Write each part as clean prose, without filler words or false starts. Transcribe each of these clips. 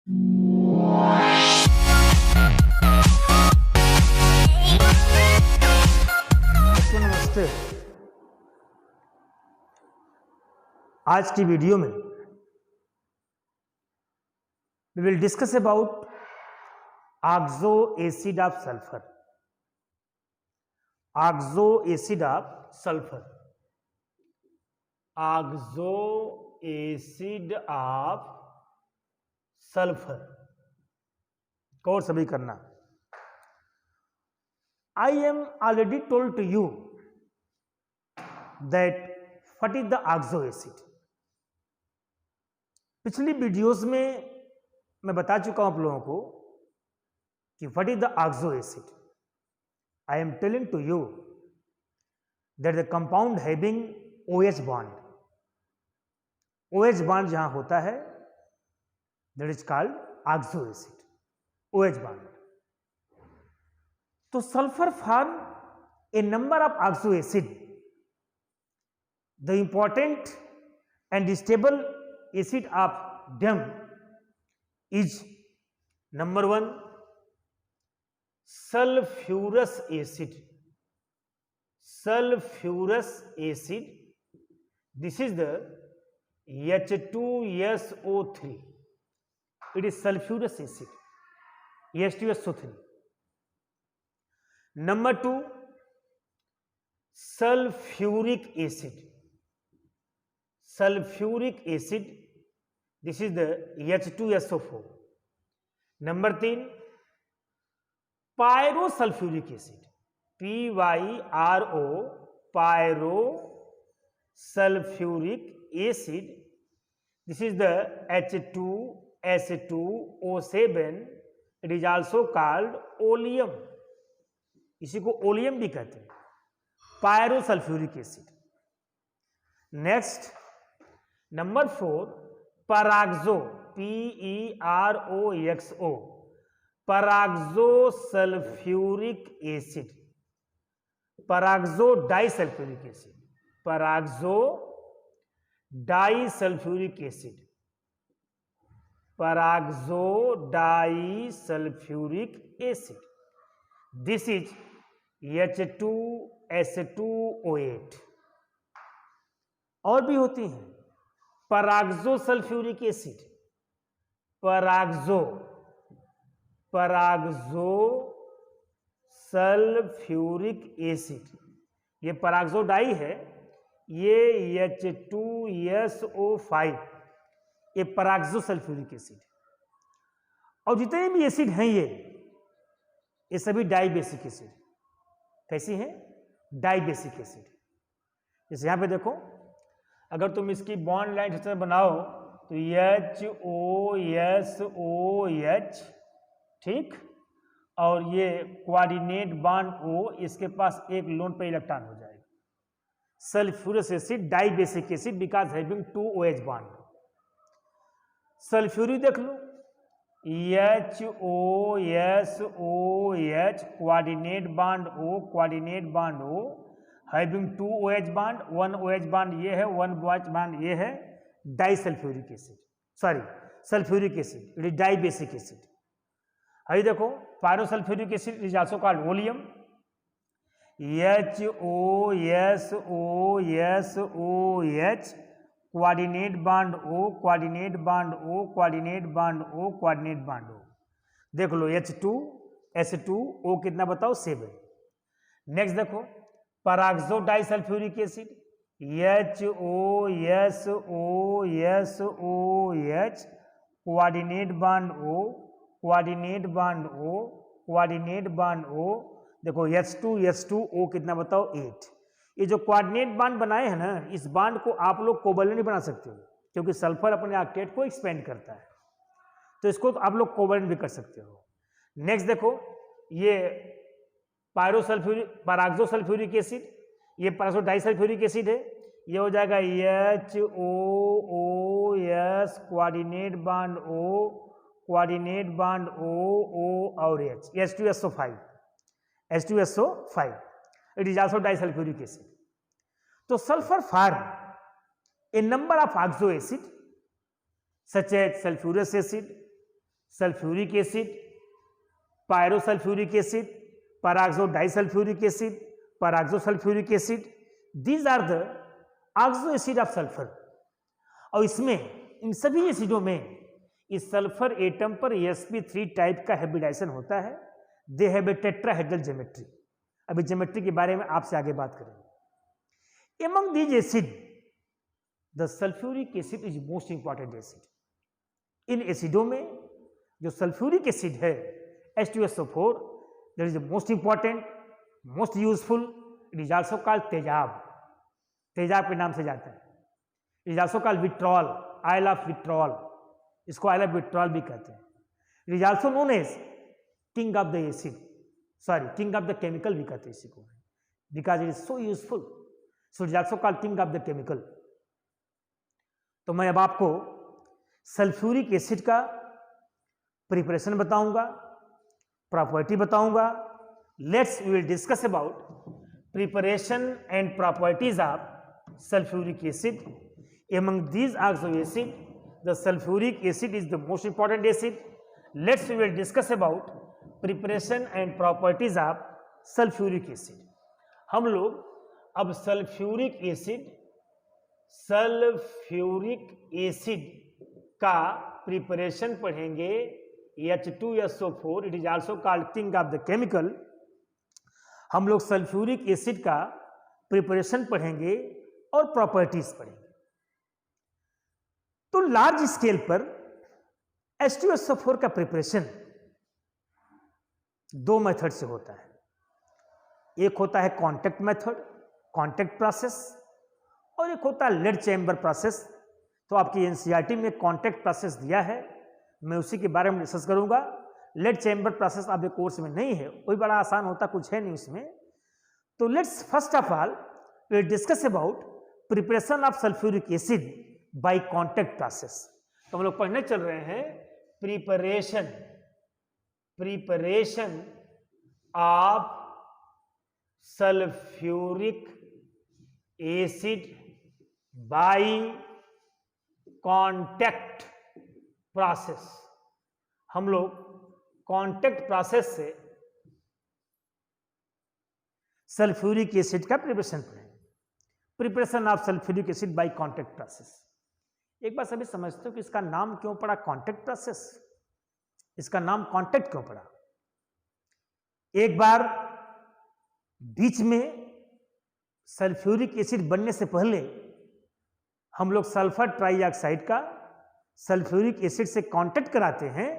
दोस्तों नमस्ते। आज की वीडियो में we will discuss about oxo acid of sulfur. Oxo acid of sulfur. Oxo acid of sulfur. गौर सभी करना। I am already told to you that what is the oxo acid. पिछली videos में मैं बता चुका हूं आप लोगों को कि what is the oxo acid. I am telling to you that the compound having OH bond. OH bond जहां होता है that is called oxo acid. OH bond. तो sulphur form a number of oxo acid. The important and stable acid of them is number 1 sulfurous acid. Sulfurous acid, this is the H2SO3. It is sulfurous acid, H2SO3. Number 2 sulfuric acid. Sulfuric acid, this is the H2SO4. Number 3 pyrosulfuric acid. PYRO, pyrosulfuric acid, this is the H2S2O7. it is also called oleum. इसी को oleum भी कहते हैं. pyrosulfuric acid. Next number 4 peroxo, PEROXO, peroxo sulphuric acid. Peroxo disulphuric acid. Peroxo disulphuric acid. Peroxo disulphuric acid. This is H2S2O8. और भी होती हैं peroxo sulphuric acid. Peroxo sulphuric acid. ये पराक्सो डाई है, ये H2SO5, ये पराक्सो सल्फ्यूरिक एसिड. और जितने भी एसिड हैं ये सभी डाइबेसिक एसिड. कैसी हैं? Dibasic acid. जैसे यहां पे देखो, अगर तुम इसकी बॉन्ड लाइन सिस्टम बनाओ तो HOSOH, ठीक, और ये कोऑर्डिनेट बॉन्ड O, इसके पास एक लोन पे इलेक्ट्रॉन हो जाएगा. Sulphurous acid dibasic acid because having 2 OH bond. Sulphuric देख लो, HOSOH coordinate bond O, coordinate bond O, having 2 OH bond. 1 OH bond ये है, 1 OH बॉन्ड ये है. Disulphuric acid, sorry sulphuric acid, it is dibasic acid. अभी देखो pyrosulphuric acid is also called oleum. HOSOSOH coordinate bond O, coordinate bond O, coordinate bond O, coordinate bond O. देख लो H2S2O कितना बताओ? 7. Next देखो peroxo disulphuric acid, HOSOSOH coordinate bond O, coordinate bond O, coordinate bond O. देखो H2S2O कितना बताओ? 8. ये जो coordinate bond बनाए हैं ना, इस बॉन्ड को आप लोग कोवैलेंट नहीं बना सकते हो, क्योंकि सल्फर अपने ऑक्टेट को एक्सपेंड करता है. तो इसको तो आप लोग कोवैलेंट भी कर सकते हो. नेक्स्ट देखो ये पराक्सो सल्फ्यूरिक एसिड, ये पराक्सो डाइसल्फ्यूरिक एसिड है. ये हो जाएगा HOOS coordinate bond O, coordinate bond O, O और H, H2SO5. It is also disulfuric acid. So sulfur form a number of oxo acid such as sulfurous acid, sulphuric acid, pyrosulphuric acid, peroxo disulphuric acid, peroxosulphuric acid, these are the oxo acid of sulphur. और इसमें इन सभी एसिडों में इस sulphur atom पर sp3 type का hybridization होता है। They have a tetrahedral geometry. अभी ज्योमेट्री के बारे में आपसे आगे बात करेंगे। Among these acid the sulphuric acid is most important acid. इन एसिडों में जो सल्फ्यूरिक एसिड है H2SO4 that is most important, most useful. It is also called तेजाब, तेजाब के नाम से जाता है। It is also called vitriol, oil of vitriol, इसको आयल ऑफ विट्रॉल भी कहते हैं। It is also known as king of the acid, sorry king of the chemical भी कहते हैं इसी को, because it is so useful, so it is also called king of the chemical. तो मैं अब आपको सल्फ्यूरिक एसिड का प्रिपरेशन बताऊंगा, प्रॉपर्टी बताऊंगा। Let's we will discuss about preparation and properties of sulphuric acid. among these oxo acid, the sulfuric acid is the most important acid. Let's we will discuss about preparation and properties of sulfuric acid. हम लोग अब sulphuric acid का preparation पढ़ेंगे। H2SO4 it is also called king of the chemical. हम लोग sulphuric acid का preparation पढ़ेंगे और प्रॉपर्टीज पढ़ेंगे। तो लार्ज स्केल पर H2SO4 का प्रिपरेशन दो मेथड से होता है। एक होता है कांटेक्ट मेथड, कांटेक्ट प्रोसेस, और एक होता है लेड चैम्बर प्रोसेस। तो आपकी एनसीईआरटी में कांटेक्ट प्रोसेस दिया है, मैं उसी के बारे में डिस्कस करूंगा। लेड चैम्बर प्रोसेस आपके कोर्स में नहीं है, कोई बड़ा आसान होता कुछ है नहीं इसमें। तो let's first of all will discuss about preparation of sulphuric acid by contact process. तो हम लोग पढ़ने चल रहे हैं preparation of sulphuric acid by contact process. हम लोग कांटेक्ट प्रोसेस से सल्फ्यूरिक एसिड का प्रिपरेशन पढ़ेंगे। Preparation of sulphuric acid by contact process. एक बार सभी समझते हो कि इसका नाम क्यों पड़ा कांटेक्ट प्रोसेस? इसका नाम कांटेक्ट क्यों पड़ा? एक बार बीच में सल्फ्यूरिक एसिड बनने से पहले हम लोग सल्फर ट्राइऑक्साइड का सल्फ्यूरिक एसिड से कांटेक्ट कराते हैं,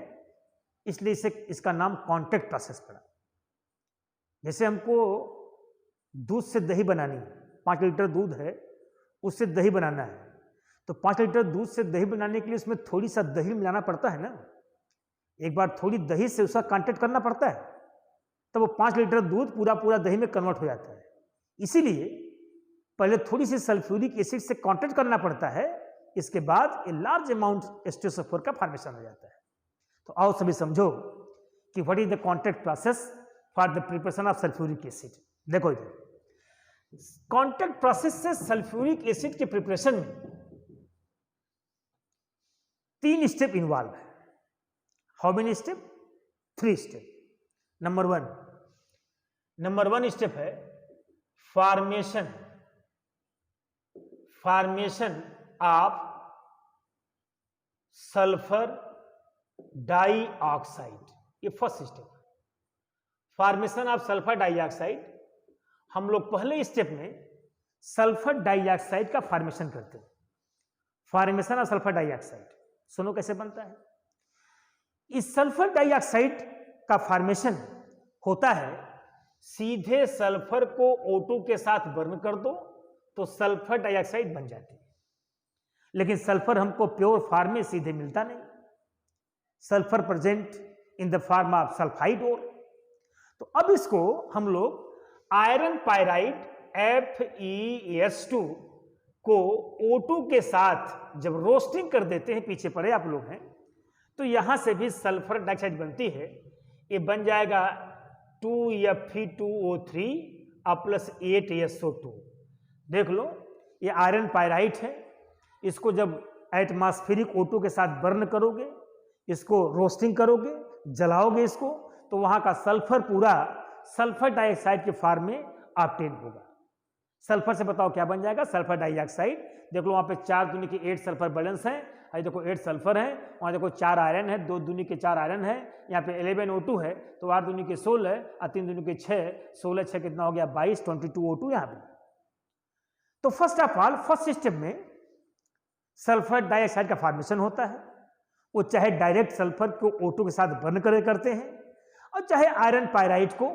इसलिए इसका नाम कांटेक्ट प्रोसेस पड़ा। जैसे हमको दूध से दही बनानी है, 5 लीटर दूध है, उससे दही बनाना है, तो 5 लीटर दूध से दही बनाने के लिए उसमें थोड़ी सा दही मिलाना पड़ता है ना। एक बार थोड़ी दही से उसका कांटेक्ट करना पड़ता है, तब वो 5 लीटर दूध पूरा दही में कन्वर्ट हो जाता है। इसीलिए पहले थोड़ी सी सल्फ्यूरिक एसिड से कांटेक्ट करना पड़ता है, इसके बाद ए लार्ज अमाउंट H2SO4 का फॉर्मेशन हो जाता है। तो आओ सभी समझो कि what is the contact process for the preparation of sulphuric acid. देखो इधर, कांटेक्ट प्रोसेस से सल्फ्यूरिक एसिड के प्रिपरेशन में 3 स्टेप इन्वॉल्व है। How many step? 3 step. Number one step है फॉर्मेशन ऑफ सल्फर डाइऑक्साइड। ये फर्स्ट स्टेप है, formation of sulphur dioxide. हम लोग पहले स्टेप में सल्फर डाइऑक्साइड का फॉर्मेशन करते हैं। फॉर्मेशन ऑफ सल्फर डाइऑक्साइड सुनो कैसे बनता है। इस सल्फर डाइऑक्साइड का फॉर्मेशन होता है, सीधे सल्फर को O2 के साथ बर्न कर दो तो सल्फर डाइऑक्साइड बन जाती है। लेकिन सल्फर हमको प्योर फॉर्म में सीधे मिलता नहीं, sulphur present in the form of sulphide ore. तो अब इसको हम लोग आयरन पायराइड FeS2 को O2 के साथ जब रोस्टिंग कर देते हैं, पीछे पड़े आप लोग हैं, तो यहां से भी सल्फर डाइऑक्साइड बनती है। ये बन जाएगा 2Fe2O3 प्लस 8SO2। देख लो, ये आयरन पायराइट है। इसको जब एटमॉस्फेरिक O2 के साथ बर्न करोगे, इसको रोस्टिंग करोगे, जलाओगे इसको, तो वहां का सल्फर पूरा सल्फर डाइऑक्साइड के फॉर्म में ऑब्टेन होगा। सल्फर से बताओ क्या बन जाएगा, सल्फर डाइऑक्साइड। देख लो वहां पे 4 दूनी के 8 सल्फर बैलेंस है, अरे देखो 8 सल्फर है, वहां देखो 4 आयरन है, 2 दूनी के 4 आयरन है, यहाँ पे 11 O2 है, तो 8 दूनी के 16 और 3 दूनी के 6, 16 6 कितना हो गया 22, 22 O2 यहाँ पे। तो first of all first step में सल्फर डाइऑक्साइड का फॉर्मेशन होता है, वो चाहे डायरेक्ट सल्फर को O2 के साथ बर्न करते हैं और चाहे आयरन पायराइड को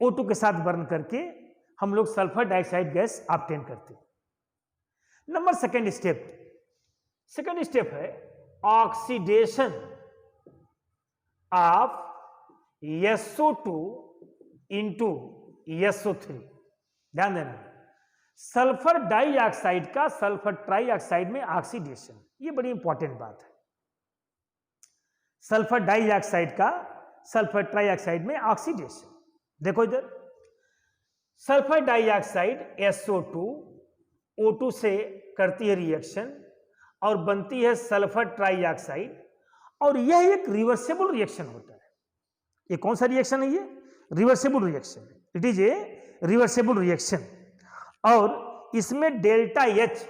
O2 के साथ बर्न करके हम लोग सल्फर डाइऑक्साइड गैस ऑब्टेन करते हैं। नंबर सेकेंड स्टेप है oxidation of SO2 into SO3। ध्यान देना, सल्फर डाइऑक्साइड का सल्फर ट्राइऑक्साइड में ऑक्सीडेशन, ये बड़ी इंपॉर्टेंट बात है। सल्फर डाइऑक्साइड का सल्फर ट्राइऑक्साइड में ऑक्सीडेशन, देखो इधर सल्फर डाइऑक्साइड SO2 O2 से करती है रिएक्शन और बनती है सल्फर ट्राइऑक्साइड, और यह एक रिवर्सिबल रिएक्शन होता है। ये कौन सा रिएक्शन है, ये reversible reaction, it is a reversible reaction. और इसमें डेल्टा H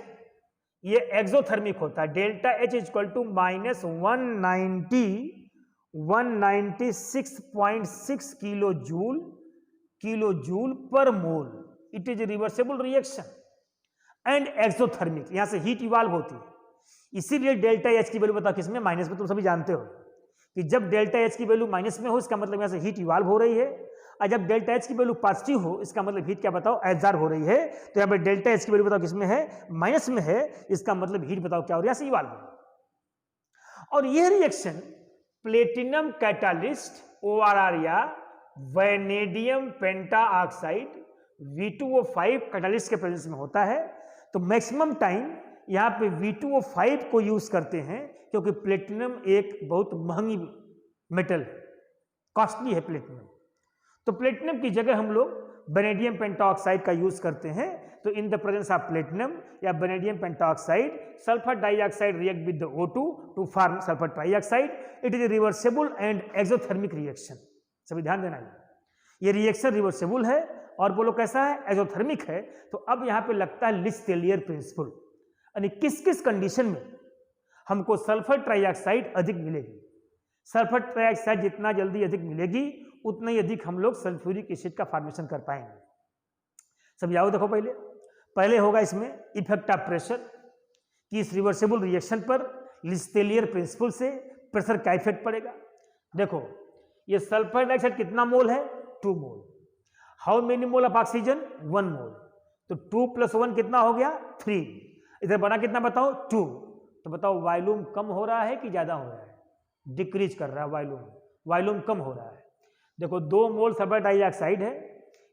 ये एक्सोथर्मिक होता है, delta H equal to -196.6 kilo joule per mole. It is reversible reaction and exothermic, यहां से हीट इवाल्व होती है, इसीलिए डेल्टा H की वैल्यू बताओ किसमें, माइनस में। तुम सभी जानते हो कि जब डेल्टा H की वैल्यू माइनस में हो इसका मतलब यहां से हीट इवाल्व हो रही है, और जब डेल्टा H की वैल्यू पॉजिटिव हो इसका मतलब हीट क्या बताओ, एब्जॉर्ब हो रही है। तो यहाँ पे डेल्टा H की वैल्यू बताओ किसमें है, माइनस में है, इसका मतलब हीट बताओ क्या हो रही है, यहाँ से इवाल्व हो रही है। और यह रिएक्शन प्लेटिनम कैटालिस्ट ORR या वैनेडियम पेंटा ऑक्साइड V2O5 कैटालिस्ट के प्रेजेंस में होता है। तो मैक्सिमम टाइम यहाँ पे V2O5 को यूज करते हैं, क्योंकि प्लेटिनम एक बहुत महंगी मेटल है, कॉस्टली है प्लेटिनम। तो प्लेटिनम की जगह हम लोग वैनेडियम पेंटाऑक्साइड का यूज करते हैं। तो in the presence of platinum या vanadium pentaoxide, sulphur dioxide react with the O2 to form sulphur trioxide. It is reversible and exothermic reaction, सभी ध्यान देना। ये रिएक्शन रिवर्सिबल है और बोलो कैसा है, एक्सोथर्मिक है। तो अब यहाँ पे लगता है लिस्टेलियर प्रिंसिपल, यानी किस किस कंडीशन में हमको सल्फर ट्राइऑक्साइड अधिक मिलेगी। सल्फर ट्राइऑक्साइड जितना जल्दी अधिक मिलेगी उतना ही अधिक हम लोग सल्फ्यूरिक एसिड का फॉर्मेशन कर पाएंगे। सब आओ देखो, पहले होगा इसमें इफेक्ट ऑफ प्रेशर, कि इस रिवर्सिबल रिएक्शन पर लिस्टेलियर प्रिंसिपल से प्रेशर का इफेक्ट पड़ेगा। देखो ये सल्फर डाइऑक्साइड कितना मोल है, 2 mole. How many mole of oxygen, 1 mole. तो 2 + 1 कितना हो गया, 3। इधर बना कितना बताओ, 2। तो बताओ वॉल्यूम कम हो रहा है कि ज्यादा हो रहा है, डिक्रीज कर रहा है वॉल्यूम कम हो रहा है। देखो 2 मोल सल्फर डाइऑक्साइड है,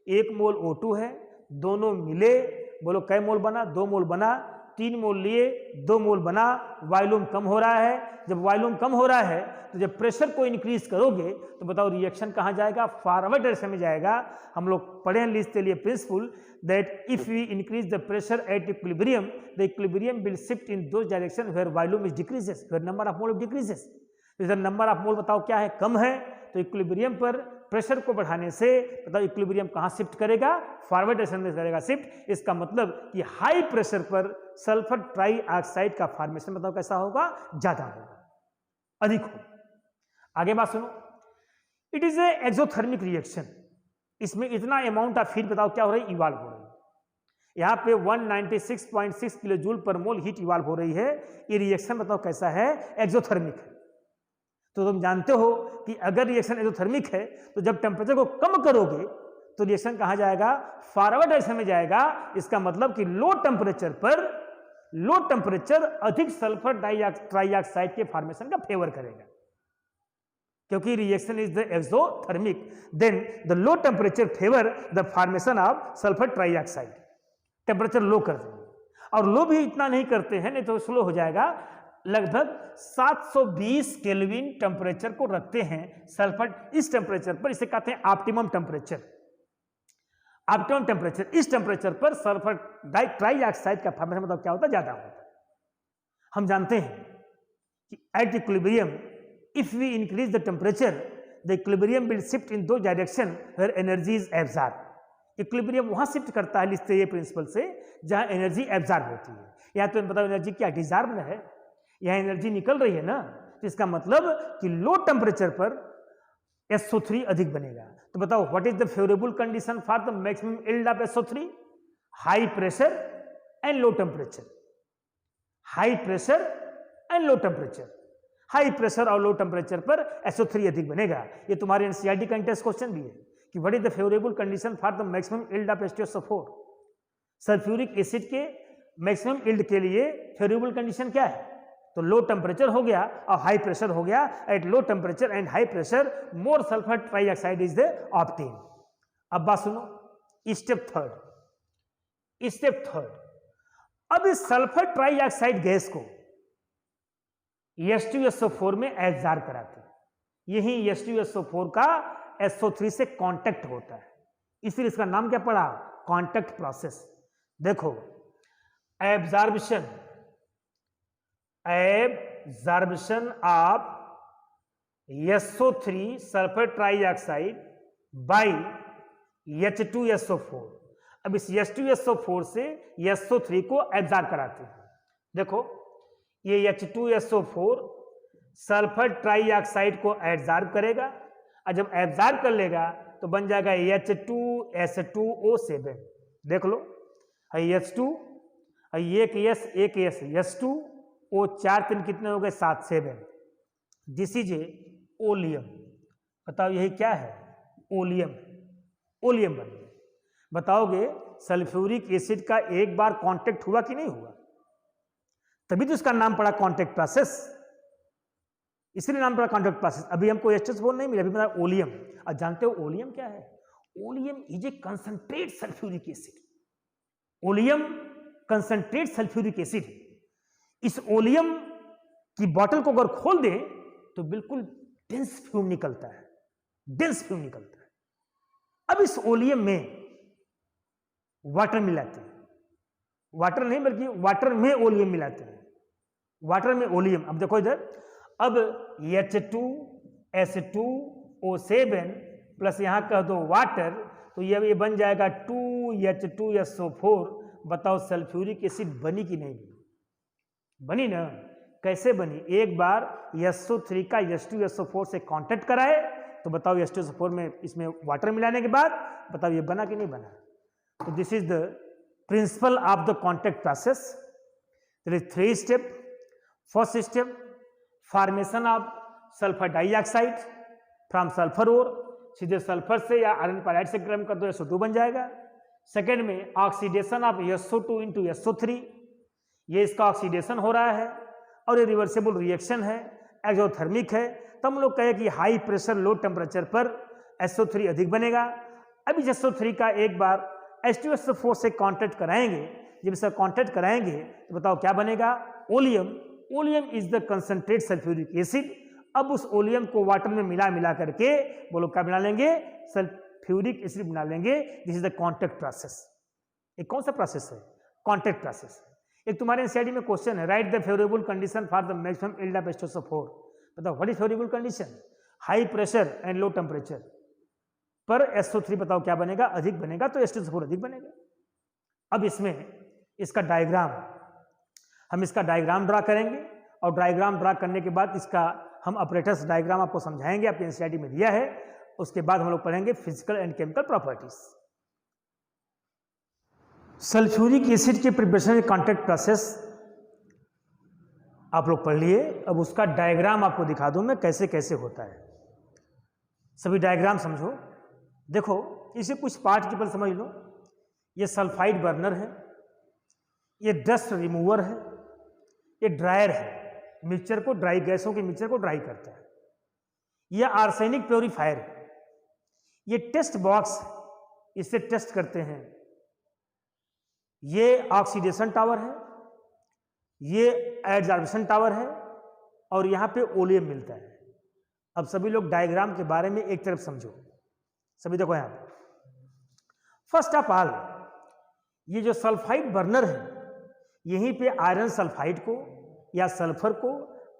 1 मोल O2 है, दोनों मिले बोलो कै मोल बना, 2 मोल बना, 3 मोल लिए 2 मोल बना, वॉल्यूम कम हो रहा है। जब वॉल्यूम कम हो रहा है तो जब प्रेशर को इंक्रीज करोगे तो बताओ रिएक्शन कहाँ जाएगा, फॉरवर्ड डायरेक्शन में जाएगा। हम लोग पढ़े हैं le Chatelier principle that if we increase the pressure at equilibrium, the equilibrium will shift in those direction where volume is decreases, where number of mole decreases. इधर नंबर ऑफ मोल बताओ क्या है, कम है, तो इक्विलिब्रियम पर प्रेशर को बढ़ाने से बताओ इक्विलिब्रियम कहाँ शिफ्ट करेगा, फॉरवर्ड डायरेक्शन में करेगा शिफ्ट। इसका मतलब कि हाई प्रेशर पर सल्फर ट्राइऑक्साइड का फॉर्मेशन बताओ कैसा होगा, ज्यादा होगा, अधिक होगा। आगे बात सुनो, it is A exothermic reaction. इसमें इतना अमाउंट ऑफ हीट बताओ क्या हो रही है, इवाल्व हो रही है। यहाँ पे 196.6 किलो जूल पर मोल हीट इवाल्व हो रही है। ये रिएक्शन बताओ कैसा है, एक्सोथर्मिक है। तो तुम जानते हो कि अगर रिएक्शन एक्सोथर्मिक है तो जब टेम्परेचर को कम करोगे तो रिएक्शन कहाँ जाएगा, फॉरवर्ड डायरेक्शन में जाएगा। इसका मतलब कि लो टेम्परेचर अधिक सल्फर ट्राइऑक्साइड के फॉर्मेशन का फेवर करेगा, क्योंकि reaction is the exothermic, then the low temperature favour the formation of sulphur trioxide. Temperature low कर देंगे, और लो भी इतना नहीं करते हैं, नहीं तो स्लो हो जाएगा। लगभग 720 केल्विन टेम्परेचर को रखते हैं सल्फर। इस टेम्परेचर पर इसे कहते हैं ऑप्टिमम टेम्परेचर। ऑप्टिमम टेम्परेचर, इस टेम्परेचर पर सल्फर ट्राइऑक्साइड का फॉर्मेशन मतलब क्या होता है, ज्यादा होता है। हम जानते हैं कि at equilibrium If we increase the temperature, the equilibrium will shift in those direction where energy is absorbed. Equilibrium वहां शिफ्ट करता है लिखते ये प्रिंसिपल से जहां एनर्जी एब्जॉर्ब होती है। या तो बताओ एनर्जी क्या डिजॉर्ब है, यहां एनर्जी निकल रही है ना, तो इसका मतलब कि लो टेम्परेचर पर SO3 अधिक बनेगा। तो बताओ what is the favourable condition for the maximum yield of SO3? High pressure and low temperature. High pressure and low temperature, high pressure और लो टेम्परेचर पर SO3 अधिक बनेगा। ये तुम्हारे एनसीईआरटी का इंटरेस्ट क्वेश्चन भी है कि what is the favourable condition for the maximum yield of H2SO4? Sulphuric acid के मैक्सिमम यील्ड के लिए फेवरेबल कंडीशन क्या है? तो लो टेम्परेचर हो गया और हाई प्रेशर हो गया। At low temperature and high pressure more sulphur trioxide is the obtain. अब बात सुनो, स्टेप थर्ड। स्टेप थर्ड, अब इस सल्फर ट्राइऑक्साइड गैस को H2SO4 में एब्जॉर्ब कराते हैं। यही H2SO4 का SO3 से कांटेक्ट होता है, इसलिए इसका नाम क्या पड़ा? Contact process. देखो, absorption of SO3 sulphur trioxide by H2SO4। अब इस H2SO4 से SO3 को एब्जॉर्ब कराते हैं। देखो, ये H2SO4 सल्फर ट्राइऑक्साइड को एब्जॉर्ब करेगा और जब एब्जॉर्ब कर लेगा तो बन जाएगा H2SO7। देख लो, H2 एक S एक S H2 O 4 3 कितने हो गए? 7 7। This is a oleum. बताओ यही क्या है? ओलियम। ओलियम बन गया। बताओगे सल्फ्यूरिक एसिड का एक बार कांटेक्ट हुआ कि नहीं हुआ? तभी तो इसका नाम पड़ा कांटेक्ट प्रोसेस, इसलिए नाम पड़ा कांटेक्ट प्रोसेस। अभी हमको H2SO4 नहीं मिला, अभी पता ओलियम। और जानते हो ओलियम क्या है? Oleum is a concentrate sulphuric acid. Oleum concentrate sulphuric acid. इस ओलियम की बोतल को अगर खोल दें तो बिल्कुल डेंस फ्यूम निकलता है, डेंस फ्यूम निकलता है। अब इस ओलियम में वाटर मिलाते हैं, वाटर नहीं बल्कि वाटर में ओलियम मिलाते हैं, वाटर में ओलियम। अब देखो इधर, अब H2S2O7 प्लस यहां कह दो वाटर, तो ये बन जाएगा 2H2SO4। बताओ सल्फ्यूरिक एसिड बनी कि नहीं बनी? बनी ना। कैसे बनी? एक बार SO3 का H2SO4 से कांटेक्ट कराए तो बताओ H2SO4 में इसमें वाटर मिलाने के बाद बताओ ये बना कि नहीं बना? तो this is the principle of the contact process. There is 3 step. First step, formation of sulphur dioxide from sulphur ore. सीधे सल्फर से या आयरन पैराइड से गर्म कर दो, SO2 बन जाएगा। सेकेंड में oxidation of SO2 into SO3, ये इसका ऑक्सीडेशन हो रहा है और ये रिवर्सिबल रिएक्शन है, एक्सोथर्मिक है। तो हम लोग कहें कि हाई प्रेशर लो टेम्परेचर पर SO3 अधिक बनेगा। अब इस SO3 का एक बार H2SO4 से कांटेक्ट कराएंगे, जब इसका कांटेक्ट कराएंगे तो बताओ क्या बनेगा? Oleum. Oleum is the concentrate sulphuric acid. अब उस ओलियम को वाटर में मिला करके बोलो क्या बना लेंगे? सल्फ्यूरिक एसिड बना लेंगे। This is the contact process. एक कौन सा प्रोसेस है? Contact process. एक तुम्हारे एनसीईआरटी में क्वेश्चन है, right the favourable condition for the maximum yield of H2SO4। बताओ what is favourable condition? High pressure and low temperature पर SO3 बताओ क्या बनेगा? अधिक बनेगा, तो H2SO4 अधिक बनेगा। अब इसमें इसका डायग्राम, हम इसका डायग्राम ड्रा करेंगे और डायग्राम ड्रा करने के बाद इसका हम ऑपरेटर्स डायग्राम आपको समझाएंगे, आपके एनसीईआरटी में दिया है। उसके बाद हम लोग पढ़ेंगे physical and chemical properties. Sulphuric acid के प्रिपरेशन कांटेक्ट प्रोसेस आप लोग पढ़ लिए। अब उसका डायग्राम आपको दिखा दूं मैं कैसे कैसे होता है। सभी डायग्राम समझो। देखो, इसे कुछ पार्ट के पर समझ लो। ये सल्फाइड बर्नर है, ये डस्ट रिमूवर है, ये ड्रायर है, मिक्सचर को ड्राई, गैसों के मिक्सचर को ड्राई करता है। यह आर्सेनिक प्योरीफायर है, ये टेस्ट बॉक्स, इससे टेस्ट करते हैं। ये ऑक्सीडेशन टावर है, ये एडजॉर्प्शन टावर है और यहां पे ओलियम मिलता है। अब सभी लोग डायग्राम के बारे में एक तरफ समझो। सभी देखो यहां पे, फर्स्ट ऑफ ऑल ये जो सल्फाइड बर्नर है, यहीं पे आयरन सल्फाइड को या सल्फर को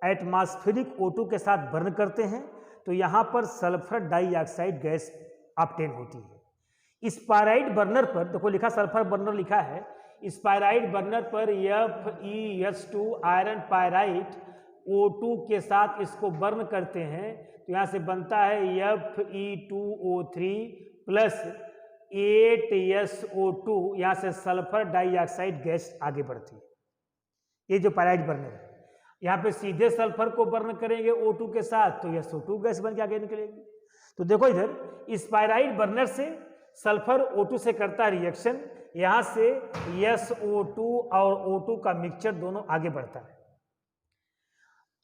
एटमॉस्फेरिक O2 के साथ बर्न करते हैं तो यहाँ पर सल्फर डाइऑक्साइड गैस ऑब्टेन होती है। स्पायराइड बर्नर पर देखो लिखा, सल्फर बर्नर लिखा है, स्पायराइड बर्नर पर FeS2 आयरन पायराइट O2 के साथ इसको बर्न करते हैं तो यहाँ से बनता है Fe2O3 प्लस 8SO2, यहाँ से सल्फर डाइऑक्साइड गैस आगे बढ़ती है। ये जो पायराइड बर्नर है, यहाँ पे सीधे सल्फर को बर्न करेंगे O2 के साथ तो SO2 गैस बन के आगे निकलेगी। तो देखो इधर स्पायराइड बर्नर से सल्फर O2 से करता है रिएक्शन, यहाँ से SO2 और O2 का मिक्सचर दोनों आगे बढ़ता है।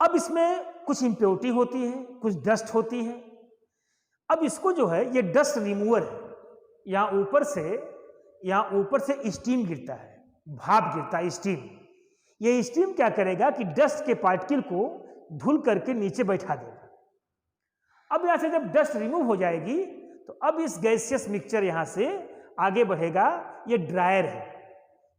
अब इसमें कुछ इम्प्योरिटी होती है, कुछ डस्ट होती है। अब इसको जो है ये डस्ट रिमूवर है, यहाँ ऊपर से स्टीम गिरता है, भाप गिरता है, स्टीम। ये स्टीम क्या करेगा कि डस्ट के पार्टिकल को धुल करके नीचे बैठा देगा। अब यहाँ से जब डस्ट रिमूव हो जाएगी तो अब इस गैसियस मिक्सचर यहाँ से आगे बढ़ेगा। ये ड्रायर है,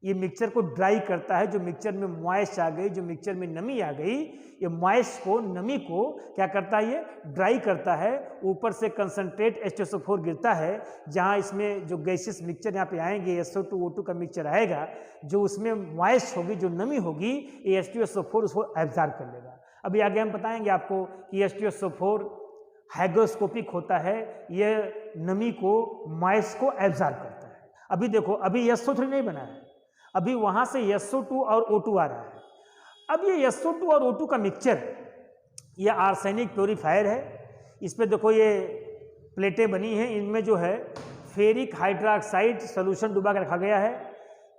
ये मिक्सचर को ड्राई करता है। जो मिक्सचर में मॉइस्ट आ गई, जो मिक्सचर में नमी आ गई, ये मॉइस्ट को, नमी को क्या करता है, ये ड्राई करता है। ऊपर से कंसंट्रेट H2SO4 गिरता है, जहाँ इसमें जो गैसियस मिक्सचर यहाँ पे आएंगे, SO2O2 का मिक्सचर आएगा, जो उसमें मॉइस्ट होगी, जो नमी होगी, ये H2SO4 उसको एब्जॉर्ब कर लेगा। अभी आगे हम बताएंगे आपको कि H2SO4 हाइग्रोस्कोपिक होता है, यह नमी को, मॉइस्ट को एब्जॉर्ब करता है। अभी देखो, अभी SO3 नहीं बना है, अभी वहां से SO2 और O2 आ रहा है। अब ये SO2 और O2 का मिक्सचर, ये आर्सेनिक प्योरीफायर है। इस पे देखो ये प्लेटें बनी हैं, इनमें जो है फेरिक हाइड्रोक्साइड सोल्यूशन डुबा के रखा गया है।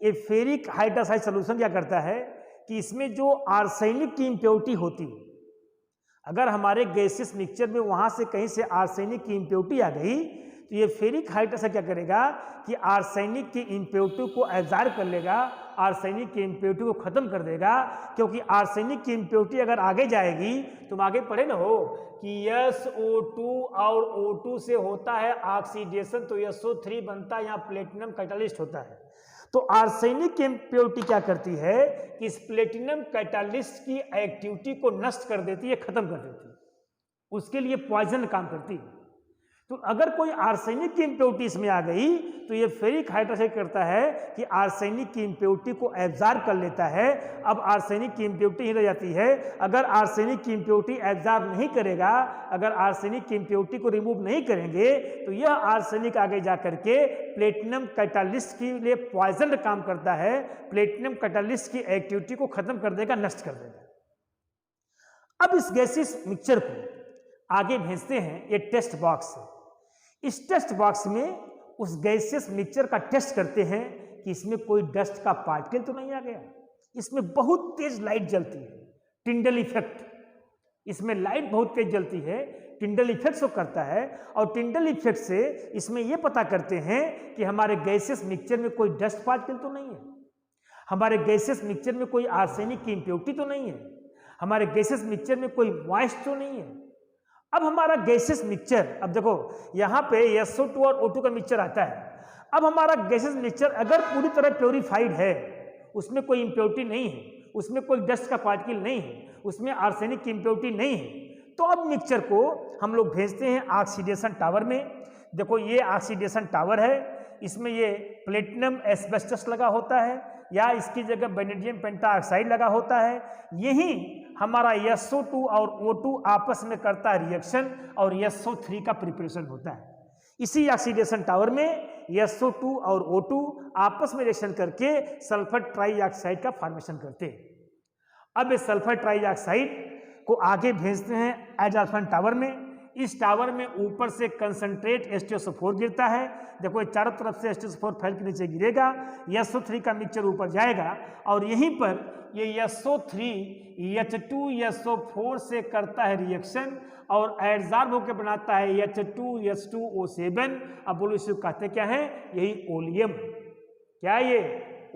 ये फेरिक हाइड्रोक्साइड सोल्यूशन क्या करता है कि इसमें जो आर्सेनिक की इम्प्योरिटी होती है, अगर हमारे गैसियस मिक्सचर में वहां से कहीं से आर्सेनिक की इम्प्योरिटी आ गई तो ये फेरिक हाइड्रोक्साइड क्या करेगा कि आर्सेनिक की इम्प्योरिटी को एब्जॉर्ब कर लेगा, आर्सेनिक की इम्प्योरिटी को खत्म कर देगा। क्योंकि आर्सेनिक की इम्प्योरिटी अगर आगे जाएगी, तुम आगे पढ़े ना हो कि SO2 और O2 से होता है ऑक्सीडेशन, तो SO3 बनता है, यहाँ प्लेटिनम कैटालिस्ट होता है। तो आर्सेनिक की इम्प्योरिटी क्या करती है कि इस प्लेटिनम कैटालिस्ट की एक्टिविटी को नष्ट कर देती है, खत्म कर देती है, उसके लिए पॉइजन काम करती है। तो अगर कोई आर्सेनिक की इम्प्योरिटी इसमें आ गई तो ये फेरिक हाइड्रोक्साइड करता है कि आर्सेनिक की इम्प्योरिटी को एब्जॉर्ब कर लेता है। अब आर्सेनिक की इम्प्योरिटी ही रह जाती है। अगर आर्सेनिक की इम्प्योरिटी एब्जॉर्ब नहीं करेगा, अगर आर्सेनिक की इम्प्योरिटी को रिमूव नहीं करेंगे तो यह आर्सेनिक आगे जा करके प्लेटिनम कैटालिस्ट के लिए पॉइजन काम करता है, प्लेटिनम कैटालिस्ट की एक्टिविटी को खत्म कर देगा, नष्ट कर देगा। अब इस गैसियस मिक्सचर को आगे भेजते हैं ये टेस्ट बॉक्स से। इस टेस्ट बॉक्स में उस गैसियस मिक्सचर का टेस्ट करते हैं कि इसमें कोई डस्ट का पार्टिकल तो नहीं आ गया। इसमें बहुत तेज लाइट जलती है, टिंडल इफेक्ट, इसमें लाइट बहुत तेज जलती है, टिंडल इफेक्ट को करता है। और टिंडल इफेक्ट से इसमें यह पता करते हैं कि हमारे गैसियस मिक्सचर में कोई डस्ट पार्टिकल तो नहीं है, हमारे गैसियस मिक्सचर में कोई आर्सेनिक की इम्प्योरिटी तो नहीं है, हमारे गैसियस मिक्सचर में कोई मॉइस्ट तो नहीं है। अब हमारा गैसियस मिक्सचर, अब देखो यहाँ पे SO2 और O2 का मिक्सचर आता है। अब हमारा गैसियस मिक्सचर अगर पूरी तरह प्योरीफाइड है, उसमें कोई इम्प्योरिटी नहीं है, उसमें कोई डस्ट का पार्टिकल नहीं है, उसमें आर्सेनिक की इम्प्योरिटी नहीं है, तो अब मिक्सचर को हम लोग भेजते हैं ऑक्सीडेशन टावर में। देखो ये ऑक्सीडेशन टावर है, इसमें ये प्लेटिनम एस्बेस्टस लगा होता है या इसकी जगह वेनेडियम पेंटाऑक्साइड लगा होता है। यही हमारा SO2 और O2 आपस में करता है रिएक्शन और SO3 का प्रिपरेशन होता है। इसी ऑक्सीडेशन टावर में SO2 और O2 आपस में रिएक्शन करके सल्फर ट्राइऑक्साइड का फॉर्मेशन करते हैं। अब इस सल्फर ट्राइऑक्साइड को आगे भेजते हैं एडजॉर्प्शन टावर में। इस टावर में ऊपर से कंसंट्रेट H2SO4 गिरता है। देखो ये चारों तरफ से H2SO4 फैल के नीचे गिरेगा, SO3 का मिक्सचर ऊपर जाएगा और यहीं पर ये SO3 H2SO4 से करता है रिएक्शन और एडजॉर्ब होकर बनाता है H2S2O7। अब बोलो इसे कहते क्या है, यही ओलियम। क्या ये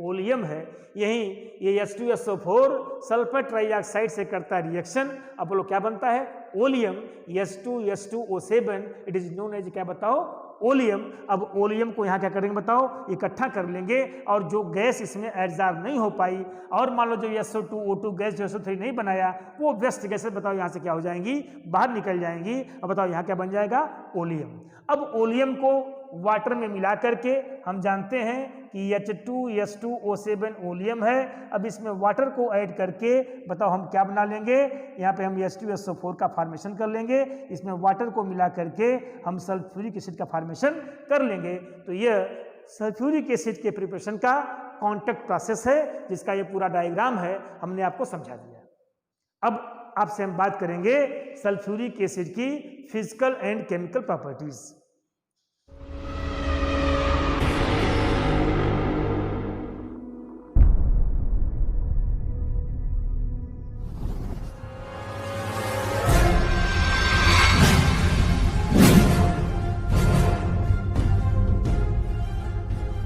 ओलियम है? यही ये H2SO4 सल्फर ट्राइऑक्साइड से करता है रिएक्शन। अब बोलो क्या बनता है, oleum, S2S2O7, it is known as क्या बताओ, ओलियम। अब ओलियम को यहाँ क्या करेंगे बताओ, इकट्ठा कर लेंगे और जो गैस इसमें एब्जॉर्ब नहीं हो पाई और मान लो जो SO2O2 गैस जो SO3 नहीं बनाया, वो व्यस्त गैसें बताओ यहाँ से क्या हो जाएंगी, बाहर निकल जाएंगी। अब बताओ यहाँ क्या बन जाएगा, ओलियम। अब ओलियम को वाटर में मिला करके हम जानते हैं कि H2S2O7 ओलियम है। अब इसमें वाटर को ऐड करके बताओ हम क्या बना लेंगे, यहाँ पे हम H2SO4 का फॉर्मेशन कर लेंगे, इसमें वाटर को मिला करके हम सल्फ्यूरिक एसिड का फॉर्मेशन कर लेंगे। तो यह सल्फ्यूरिक एसिड के प्रिपरेशन का कॉन्टैक्ट प्रोसेस है, जिसका ये पूरा डायग्राम है, हमने आपको समझा दिया। अब आपसे हम बात करेंगे सल्फ्यूरिक एसिड की फिजिकल एंड केमिकल प्रॉपर्टीज।